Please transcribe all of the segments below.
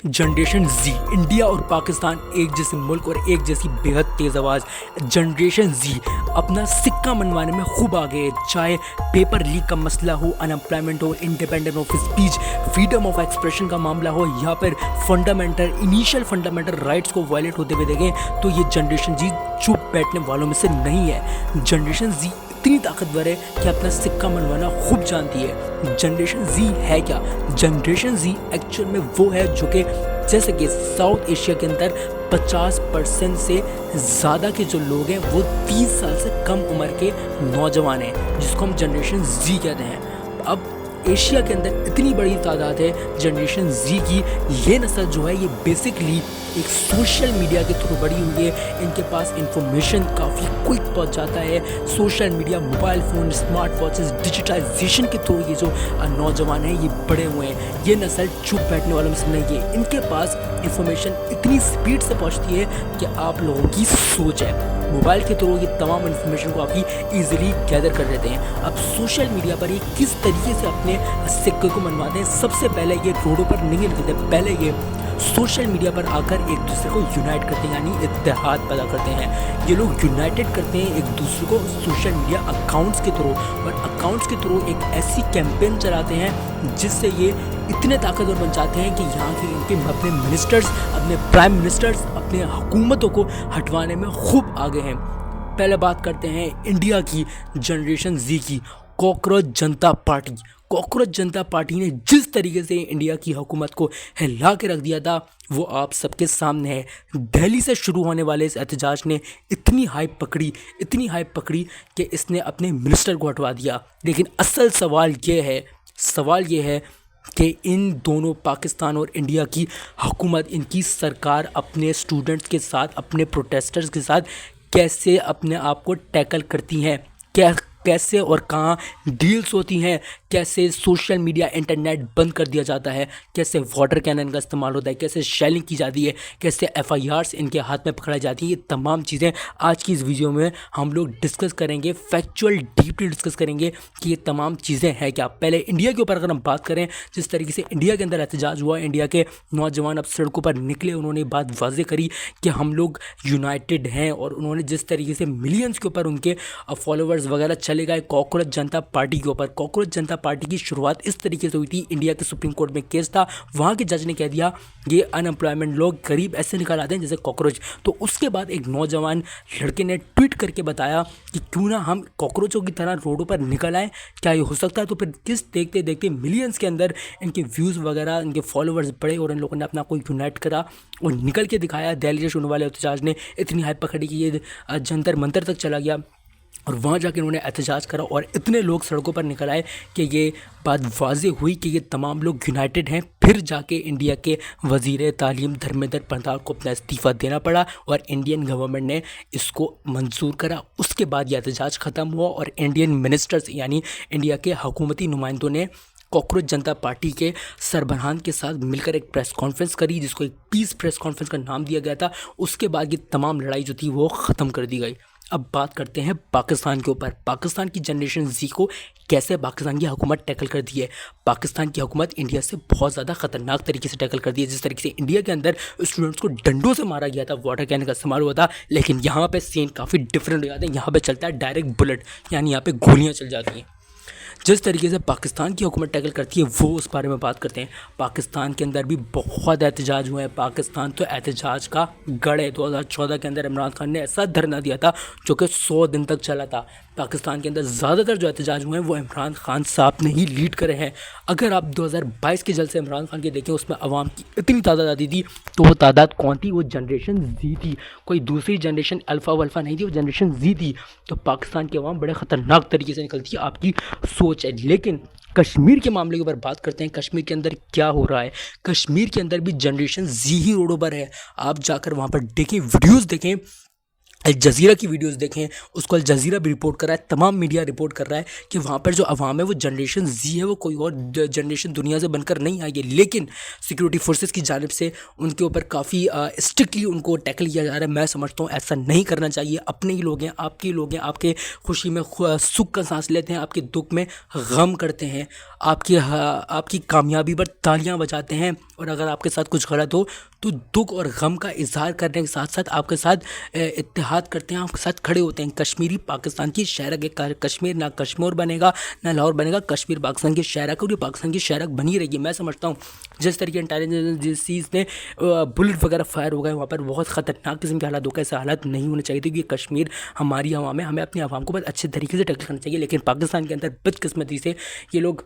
Generation जी, India और पाकिस्तान एक जैसे मुल्क और एक जैसी बेहद तेज़ आवाज़। जनरेशन जी अपना सिक्का मनवाने में खूब आगे है, चाहे पेपर लीक का मसला हो, अनएम्प्लॉयमेंट हो, independent of speech, freedom of expression का मामला हो, या फिर इनिशियल फंडामेंटल राइट्स को वायलेट होते हुए देखें तो ये जनरेशन जी चुप बैठने वालों में से नहीं है। जनरेशन जी इतनी ताकतवर है कि अपना सिक्का मनवाना खूब जानती है। जनरेशन जी है क्या? जनरेशन जी एक्चुअल में वो है जो कि जैसे कि साउथ एशिया के अंदर 50% से ज़्यादा के जो लोग हैं वो 30 साल से कम उम्र के नौजवान हैं, जिसको हम जनरेशन जी कहते हैं। अब एशिया के अंदर इतनी बड़ी तादाद है जनरेशन जी की। ये नस्ल जो है ये बेसिकली एक सोशल मीडिया के थ्रू बड़ी हुई है। इनके पास इंफॉर्मेशन काफ़ी क्विक पहुंच जाता है। Social media, mobile phone, smart watches, digitisation के थ्रू ये जो नौजवान हैं ये बड़े हुए हैं। ये नस्ल चुप बैठने वालों में से नहीं है। इनके पास इंफॉर्मेशन इतनी स्पीड से पहुंचती है कि आप लोगों की सोच है। मोबाइल के थ्रू ये तमाम इन्फॉर्मेशन को काफ़ी ईजिली गैदर कर लेते हैं। अब सोशल मीडिया पर ये किस तरीके से अपने सिक्के को मनवाते हैं? सबसे पहले ये रोडों पर नहीं निकलते, पहले ये सोशल मीडिया पर आकर एक दूसरे को यूनाइट करते हैं, यानी इत्तेहाद पैदा करते हैं। ये लोग यूनाइटेड करते हैं एक दूसरे को सोशल मीडिया अकाउंट्स के थ्रू, और अकाउंट्स के थ्रू एक ऐसी कैंपेन चलाते हैं जिससे ये इतने ताकतवर बन जाते हैं कि यहाँ के इनके अपने मिनिस्टर्स, अपने प्राइम मिनिस्टर्स, अपने हुकूमतों को हटवाने में खूब आगे हैं। पहले बात करते हैं इंडिया की जनरेशन जी की, कॉकरोच जनता पार्टी। कॉकरोच जनता पार्टी ने जिस तरीके से इंडिया की हुकूमत को हिला के रख दिया था वो आप सबके सामने है। दिल्ली से शुरू होने वाले इस एहतजाज ने इतनी हाइप पकड़ी कि इसने अपने मिनिस्टर को हटवा दिया। लेकिन असल सवाल ये है कि इन दोनों पाकिस्तान और इंडिया की हुकूमत, इनकी सरकार अपने स्टूडेंट्स के साथ, अपने प्रोटेस्टर्स के साथ कैसे अपने आप को टैकल करती हैं, कैसे और कहाँ डील्स होती हैं, कैसे सोशल मीडिया, इंटरनेट बंद कर दिया जाता है, कैसे वाटर कैनन का इस्तेमाल होता है, कैसे शेलिंग की जाती है, कैसे FIRs इनके हाथ में पकड़ाई जाती है। ये तमाम चीज़ें आज की इस वीडियो में हम लोग डिस्कस करेंगे, फैक्चुअल डीपली डिस्कस करेंगे कि ये तमाम चीज़ें हैं क्या। पहले इंडिया के ऊपर अगर हम बात करें, जिस तरीके से इंडिया के अंदर एहतजाज हुआ, इंडिया के नौजवान अब सड़कों पर निकले, उन्होंने बात वाजे करी कि हम लोग यूनाइटेड हैं, और उन्होंने जिस तरीके से मिलियंस के ऊपर उनके फॉलोअर्स वगैरह चले गए कॉकरोच जनता पार्टी के ऊपर। कॉकरोच जनता पार्टी की शुरुआत इस तरीके से हुई थी, इंडिया के सुप्रीम कोर्ट में केस था, वहाँ के जज ने कह दिया ये अनएम्प्लॉयमेंट लोग गरीब ऐसे निकाल आते हैं जैसे कॉकरोच। तो उसके बाद एक नौजवान लड़के ने ट्वीट करके बताया कि क्यों ना हम कॉकरोचों की तरह रोडों पर निकल आए, क्या ये हो सकता है? तो फिर किस देखते देखते मिलियंस के अंदर इनके व्यूज़ वगैरह, इनके फॉलोअर्स बढ़े और इन लोगों ने अपना को यूनाइट करा और निकल के दिखाया। दिल्ली से शुरू वाले एहतजाज ने इतनी हाइप पकड़ी कि ये जंतर मंतर तक चला गया, और वहाँ जाके उन्होंने एहतजाज करा और इतने लोग सड़कों पर निकल आए कि ये बात वाज़े हुई कि ये तमाम लोग यूनाइटेड हैं। फिर जाके इंडिया के वज़ीर तालीम धर्मेंद्र प्रधान को अपना इस्तीफ़ा देना पड़ा और इंडियन गवर्नमेंट ने इसको मंजूर करा। उसके बाद ये एहतजाज ख़त्म हुआ और इंडियन मिनिस्टर्स यानी इंडिया के हुकूमती नुमाइंदों ने कॉकरोच जनता पार्टी के सरबराहान के साथ मिलकर एक प्रेस कॉन्फ्रेंस करी, जिसको एक पीस प्रेस कॉन्फ्रेंस का नाम दिया गया था। उसके बाद ये तमाम लड़ाई जो थी वो ख़त्म कर दी गई। अब बात करते हैं पाकिस्तान के ऊपर। पाकिस्तान की जनरेशन जी को कैसे पाकिस्तान की हुकूमत टैकल कर दी है। पाकिस्तान की हुकूमत इंडिया से बहुत ज़्यादा ख़तरनाक तरीके से टैकल कर दी है। जिस तरीके से इंडिया के अंदर स्टूडेंट्स को डंडों से मारा गया था, वाटर कैन का इस्तेमाल हुआ था, लेकिन यहाँ पे सीन काफ़ी डिफरेंट हो जाता है। यहाँ पे चलता है डायरेक्ट बुलेट, यानी यहाँ पे गोलियाँ चल जाती हैं। जिस तरीके से पाकिस्तान की हुकूमत टैकल करती है वो उस बारे में बात करते हैं। पाकिस्तान के अंदर भी बहुत एहतजाज हुए हैं। पाकिस्तान तो एहतजाज का गढ़ है। 2014 के अंदर इमरान खान ने ऐसा धरना दिया था जो कि 100 दिन तक चला था। पाकिस्तान के अंदर ज़्यादातर जो एहतजाज हुए हैं वो इमरान खान साहब ने ही लीड करे हैं। अगर आप 2022 के जलसे इमरान खान के देखें, उसमें अवाम की इतनी तादाद आती थी, तो वो तादाद कौन थी? वो जनरेशन जी थी। कोई दूसरी जनरेशन अल्फ़ा वल्फ़ा नहीं थी, वो जनरेशन जी थी। तो पाकिस्तान की अवाम बड़े ख़तरनाक तरीके से निकलती है, आपकी सोच है। लेकिन कश्मीर के मामले के ऊपर बात करते हैं। कश्मीर के अंदर क्या हो रहा है? कश्मीर के अंदर भी जनरेशन जी ही रोडों पर है। आप जाकर वहाँ पर देखें, वीडियोज़ देखें, अल जज़ीरा की वीडियोस देखें, उसको अल जज़ीरा भी रिपोर्ट कर रहा है, तमाम मीडिया रिपोर्ट कर रहा है कि वहाँ पर जो अवाम है वो जनरेशन ज़ी है, वो कोई और जनरेशन दुनिया से बनकर नहीं आई है। लेकिन सिक्योरिटी फोर्सेस की जानिब से उनके ऊपर काफ़ी स्ट्रिक्टली उनको टैकल किया जा रहा है। मैं समझता हूँ ऐसा नहीं करना चाहिए। अपने ही लोग हैं, आपके लोग हैं, आपके खुशी में सुख का सांस लेते हैं, आपके दुख में गम करते हैं, आपकी कामयाबी पर तालियां बजाते हैं, और अगर आपके साथ कुछ गलत हो तो दुख और गम का इजहार करने के साथ साथ आपके साथ इत्तेहाद करते हैं, आपके साथ खड़े होते हैं। कश्मीरी पाकिस्तान की शहरक है, कश्मीर ना कश्मीर बनेगा ना लाहौर बनेगा, कश्मीर पाकिस्तान की शहरक है और ये पाकिस्तान की शहरक बनी रहेगी। मैं समझता हूँ जिस तरीके इंटेलिजेंस एजेंसीज ने बुलेट वगैरह फायर हो गए वहाँ पर बहुत ख़तरनाक किस्म के हालात हो गए। ऐसे हालात नहीं होने चाहिए थे कि कश्मीर हमारी आवाम है, हमें अपनी आवाम को बहुत अच्छे तरीके से टैकल करना चाहिए। लेकिन पाकिस्तान के अंदर बदकिस्मती से ये लोग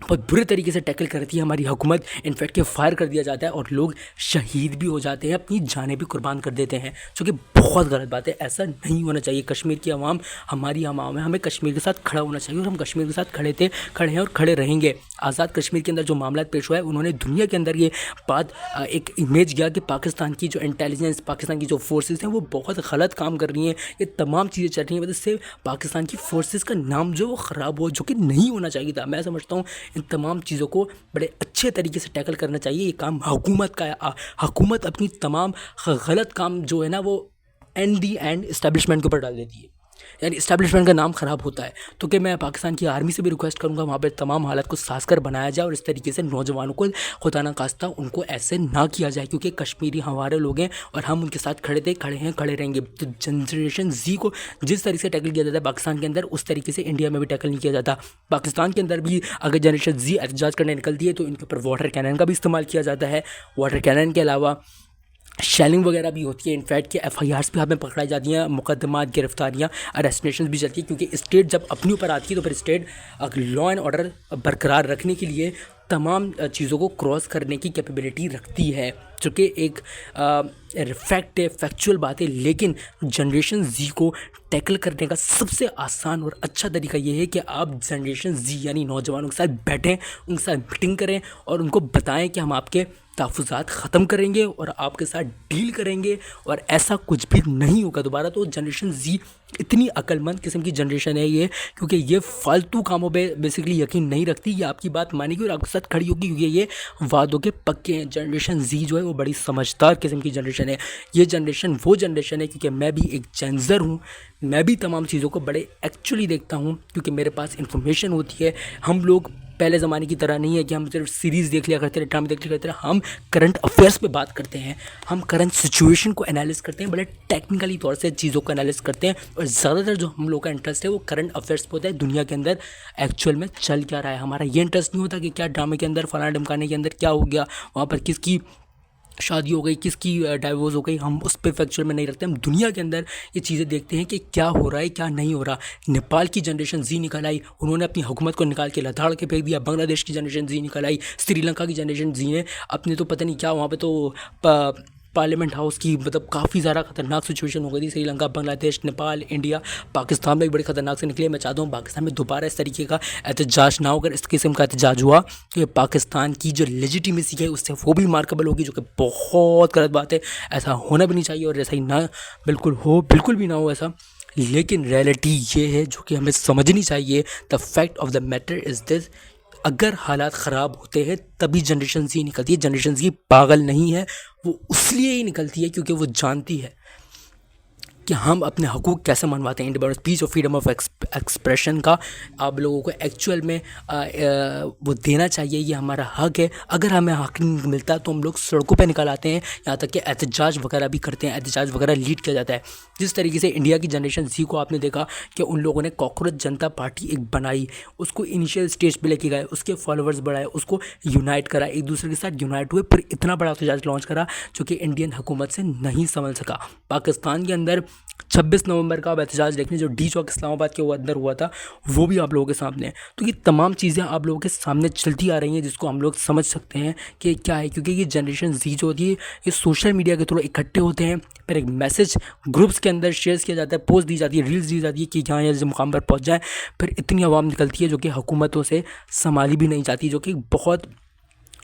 बहुत बुरे तरीके से टैकल करती है हमारी हुकूमत। इनफैक्ट के फायर कर दिया जाता है और लोग शहीद भी हो जाते हैं, अपनी जानें भी कुर्बान कर देते हैं, जो कि बहुत गलत बात है। ऐसा नहीं होना चाहिए। कश्मीर की आवाम हमारी आवाम है, हमें कश्मीर के साथ खड़ा होना चाहिए और हम कश्मीर के साथ खड़े हैं और खड़े रहेंगे। आज़ाद कश्मीर के अंदर जो मामला पेश हुआ है, उन्होंने दुनिया के अंदर ये बात एक इमेज किया कि पाकिस्तान की जो इंटेलिजेंस, पाकिस्तान की जो फोर्सेस हैं वो बहुत गलत काम कर रही हैं। ये तमाम चीज़ें चल रही हैं, वजह से पाकिस्तान की फोर्सेस का नाम जो वो ख़राब हो, जो कि नहीं होना चाहिए था। मैं समझता हूँ इन तमाम चीज़ों को बड़े अच्छे तरीके से टैकल करना चाहिए। ये काम हुकूमत का है। हुकूमत अपनी तमाम गलत काम जो है ना वो एंड इस्टेब्लिशमेंट के ऊपर डाल देती है, यानी इस्टेब्लिशमेंट का नाम ख़राब होता है। तो कि मैं पाकिस्तान की आर्मी से भी रिक्वेस्ट करूँगा वहाँ पर तमाम हालात को साज़कर बनाया जाए और इस तरीके से नौजवानों को खुदा ना खास्ता उनको ऐसे ना किया जाए, क्योंकि कश्मीरी हमारे लोग हैं और हम उनके साथ खड़े थे, खड़े हैं, खड़े रहेंगे। तो जनरेशन ज़ी को जिस तरीके से टैकल किया जाता है पाकिस्तान के अंदर, उस तरीके से इंडिया में भी टैकल नहीं किया जाता। पाकिस्तान के अंदर भी अगर जनरेशन ज़ी एहतजाज करने निकलती है तो इनके ऊपर वाटर कैनन का भी इस्तेमाल किया जाता है। वाटर कैनन के अलावा शेलिंग वगैरह भी होती है। इनफैक्ट कि एफआईआर्स भी हमें पकड़ाई जाती हैं, मुकदमात, गिरफ्तारियाँ, अरेस्टेशन भी चलती है, क्योंकि स्टेट जब अपने ऊपर आती है तो फिर स्टेट लॉ एंड ऑर्डर बरकरार रखने के लिए तमाम चीज़ों को क्रॉस करने की कैपेबिलिटी रखती है, जो कि एक फैक्ट है, फैक्चुअल बात है। लेकिन जनरेशन ज़ी को टैकल करने का सबसे आसान और अच्छा तरीका ये है कि आप जनरेशन ज़ी यानी नौजवानों के साथ बैठें, उनके साथ मीटिंग करें और उनको बताएं कि हम आपके तहफ़्फ़ुज़ात ख़त्म करेंगे और आपके साथ डील करेंगे और ऐसा कुछ भी नहीं होगा दोबारा। तो जनरेशन ज़ी इतनी अक्लमंद किस्म की जनरेशन है ये, क्योंकि ये फ़ालतू कामों पे बेसिकली यकीन नहीं रखती। ये आपकी बात मानेगी और आपके साथ खड़ी होगी, क्योंकि ये वादों के पक्के हैं। जनरेशन ज़ी जो है वो बड़ी समझदार किस्म की जनरेशन है। ये जनरेशन वो जनरेशन है, क्योंकि मैं भी एक जेनज़र हूँ, मैं भी तमाम चीज़ों को बड़े एक्चुअली देखता हूँ, क्योंकि मेरे पास इंफॉर्मेशन होती है। हम लोग पहले ज़माने की तरह नहीं है कि हम सिर्फ सीरीज़ देख लिया करते रहे, ड्रामे देख लिया करते रहे। हम करंट अफेयर्स पे बात करते हैं, हम करंट सिचुएशन को एनालिस करते हैं, बड़े टेक्निकली तौर से चीज़ों को एनालिस करते हैं। और ज़्यादातर जो हम लोग का इंटरेस्ट है वो करंट अफेयर्स पे होता है, दुनिया के अंदर एक्चुअल में चल क्या रहा है। हमारा ये इंटरेस्ट नहीं होता कि क्या ड्रामे के अंदर, फलाना ढमकाने के अंदर क्या हो गया, वहाँ पर किसकी शादी हो गई, किसकी डाइवोर्स हो गई, हम उस पे फैक्चुअल में नहीं रखते। हम दुनिया के अंदर ये चीज़ें देखते हैं कि क्या हो रहा है, क्या नहीं हो रहा। नेपाल की जनरेशन ज़ी निकल आई, उन्होंने अपनी हुकूमत को निकाल के लताड़ के फेंक दिया। बांग्लादेश की जनरेशन ज़ी निकल आई, श्रीलंका की जनरेशन ज़ी ने अपने तो पता नहीं क्या वहाँ पे तो पार्लियामेंट हाउस की मतलब काफ़ी ज़्यादा खतरनाक सिचुएशन हो गई थी। श्रीलंका, बांग्लादेश, नेपाल, इंडिया, पाकिस्तान में भी बड़ी खतरनाक से निकली। मैं चाहता हूँ पाकिस्तान में दोबारा इस तरीके का एहतजाज ना हो। अगर इस किस्म का एहतजाज हुआ तो ये पाकिस्तान की जो लेजिटिमेसी है उससे वो भी मार्केबल होगी, जो कि बहुत गलत बात है। ऐसा होना भी नहीं चाहिए और ऐसा ही ना बिल्कुल भी ना हो ऐसा। लेकिन रियलिटी ये है जो कि हमें समझनी चाहिए। The fact of the matter is this, अगर हालात ख़राब होते हैं तभी जनरेशन ज़ी निकलती है। जनरेशन ज़ी पागल नहीं है, वो इसलिए ही निकलती है क्योंकि वो जानती है कि हम अपने हकूक़ कैसे मनवाते हैं। इंडिपेंडेंस, स्पीच और फ्रीडम ऑफ एक्सप्रेशन का आप लोगों को एक्चुअल में वो देना चाहिए, ये हमारा हक है। अगर हमें हक नहीं मिलता तो हम लोग सड़कों पे निकल आते हैं, यहाँ तक कि एहतजाज वगैरह भी करते हैं, एहतजाज वगैरह लीड किया जाता है। जिस तरीके से इंडिया की जनरेशन ज़ी को आपने देखा कि उन लोगों ने कॉकरोच जनता पार्टी एक बनाई, उसको इनिशियल स्टेज पे लेके गए, उसके फॉलोअर्स बढ़ाए, उसको यूनाइट करा, एक दूसरे के साथ यूनाइट हुए, फिर इतना बड़ा एहतजाज लॉन्च करा जो कि इंडियन हुकूमत से नहीं संभल सका। पाकिस्तान के अंदर 26 नवंबर का आप एहतजाज देखने जो डी चौक इस्लामाबाद के अंदर हुआ था, वो भी आप लोगों के सामने है। तो ये तमाम चीज़ें आप लोगों के सामने चलती आ रही हैं, जिसको हम लोग समझ सकते हैं कि क्या है। क्योंकि ये जनरेशन ज़ी जो होती है ये सोशल मीडिया के थ्रू इकट्ठे होते हैं, फिर एक मैसेज ग्रुप्स के अंदर शेयर किया जाता है, पोस्ट दी जाती है, रील्स दी जाती है कि यहाँ इस मुकाम पर पहुँच जाए, फिर इतनी आवाम निकलती है जो कि हुकूमतों से संभाली भी नहीं जाती, जो कि बहुत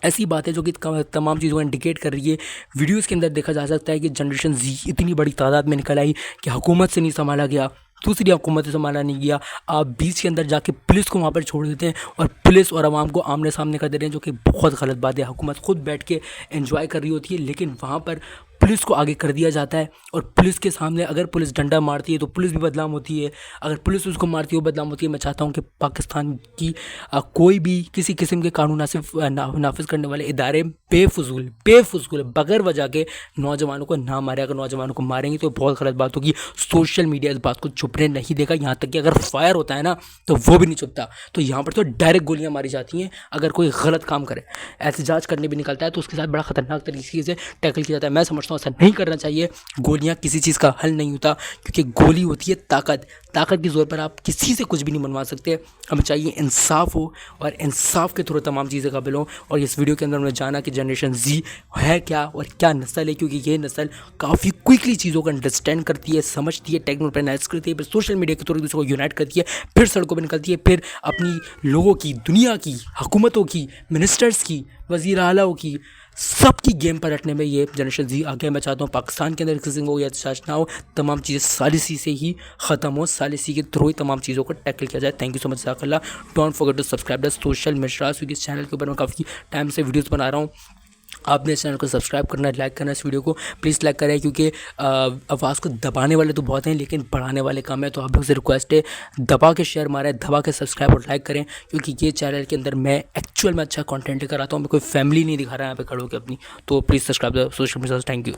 ऐसी बात है जो कि तमाम चीज़ों को इंडिकेट कर रही है। वीडियोस के अंदर देखा जा सकता है कि जनरेशन जी इतनी बड़ी तादाद में निकल आई कि हुकूमत से नहीं संभाला गया, दूसरी हुकूमत से संभाला नहीं गया। आप बीच के अंदर जाके पुलिस को वहाँ पर छोड़ देते हैं और पुलिस और आवाम को आमने सामने कर दे रहे हैं, जो कि बहुत गलत बात है। हुकूमत खुद बैठ के एंजॉय कर रही होती है, लेकिन वहाँ पर पुलिस को आगे कर दिया जाता है। और पुलिस के सामने अगर पुलिस डंडा मारती है तो पुलिस भी बदनाम होती है, अगर पुलिस उसको मारती है वो बदनाम होती है। मैं चाहता हूँ कि पाकिस्तान की कोई भी किसी किस्म के कानून नाफिज करने वाले इदारे बेफजूल बगैर वजह के नौजवानों को ना मारे। अगर नौजवानों को मारेंगे तो बहुत गलत बात होगी। सोशल मीडिया इस बात को छुपने नहीं देगा, यहाँ तक कि अगर फायर होता है ना तो वो भी नहीं छुपता। तो यहाँ पर तो डायरेक्ट गोलियाँ मारी जाती हैं अगर कोई गलत काम करे। एहतजाज करने भी निकलता है तो उसके साथ बड़ा ख़तरनाक तरीके से टैकल किया जाता है। मैं समझता हूँ ऐसा नहीं करना चाहिए। गोलियाँ किसी चीज़ का हल नहीं होता, क्योंकि गोली होती है ताकत के ज़ोर पर आप किसी से कुछ भी नहीं बनवा सकते। हमें चाहिए इंसाफ हो और इंसाफ के थ्रू तमाम चीज़ें काबिल हों। और इस वीडियो के अंदर हमने जाना कि जनरेशन जी है क्या और क्या नस्ल है, क्योंकि ये नस्ल काफ़ी क्विकली चीज़ों को अंडरस्टैंड करती है, समझती है, टेक्नोलॉजी पर एनालिसिस करती है, फिर सोशल मीडिया के थ्रू एक दूसरे को यूनाइट करती है, फिर सड़कों पर निकलती है, फिर अपनी लोगों की, दुनिया की, हुकूमतों की, मिनिस्टर्स की, वज़ीर आलाओं की, सबकी गेम पर रखने में ये जनरेशन जी आगे। मैं चाहता हूँ पाकिस्तान के अंदर किसी को या एहतजाज ना हो, तमाम चीज़ें सालिसी से ही ख़त्म हो, सालिसी के थ्रू ही तमाम चीज़ों को टैकल किया जाए। थैंक यू सो मच जज़ाकल्लाह। Don't forget to subscribe the social मिशरास, क्योंकि इस चैनल के ऊपर मैं काफ़ी टाइम से वीडियोस बना रहा हूँ। आपने इस चैनल को सब्सक्राइब करना है, लाइक करना, इस वीडियो को प्लीज़ लाइक करें, क्योंकि आवाज़ को दबाने वाले तो बहुत हैं लेकिन बढ़ाने वाले कम है। तो आप लोग से रिक्वेस्ट है, दबा के शेयर मारें, दबा के सब्सक्राइब और लाइक करें, क्योंकि ये चैनल के अंदर मैं एक्चुअल में अच्छा कंटेंट लेकर आता हूँ। मैं कोई फैमिली नहीं दिखा रहा है यहाँ पे खड़े होकर अपनी। तो please subscribe the social media. Thank you.